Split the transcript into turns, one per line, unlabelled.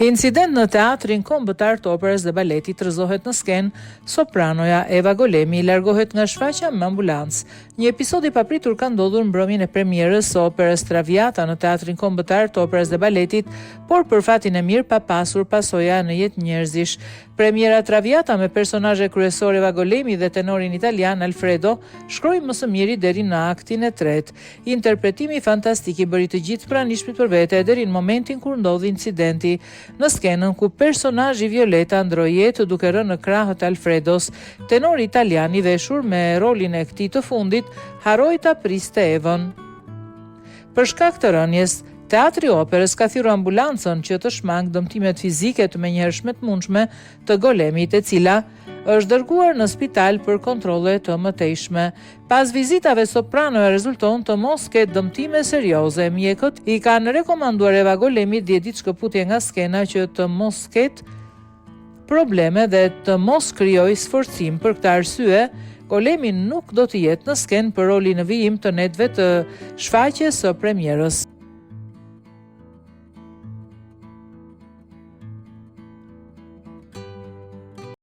Incident në teatrin kombëtar të operës dhe baletit rrëzohet në skenë, sopranoja Eva Golemi largohet nga shfaqja me ambulancë. Një episod i papritur ka ndodhur mbrëmjen e premierës së operës Traviata në teatrin kombëtar të operës dhe baletit, por për fatin e mirë pa pasur pasoja në jetë njerëzish. Premiera Traviata me personazhe kryesor Eva Golemi dhe tenorin italian Alfredo shkroi më së miri deri në aktin e tretë. Interpretimi fantastik i bëri të gjithë pranishmit për vete deri në momentin kur ndodhi incidenti. Në skenën ku personazhi Violeta ndroi jetë duke rënë në krahët e Alfredos, tenori italian i veshur me rolin e këtij të fundit harroi ta priste Evën. Për shkak të rënjes, Teatri Operës ka thirrur ambulancën që të shmang dëmtimet fizike të menjëhershme të mundshme të Golemit, e cila është dërguar në spital për kontrolle të mëtejshme. Pas vizitave, sopranoja rezulton të mos ketë dëmtime serioze. Mjekët i kanë rekomanduar Eva Golemit 10 ditë shkëputje nga skena që të mos ketë probleme dhe të mos krijojë sforcim. Për këtë arsye, Golemi nuk do të jetë në skenë për rolin në vijim të netëve të shfaqjes së premierës.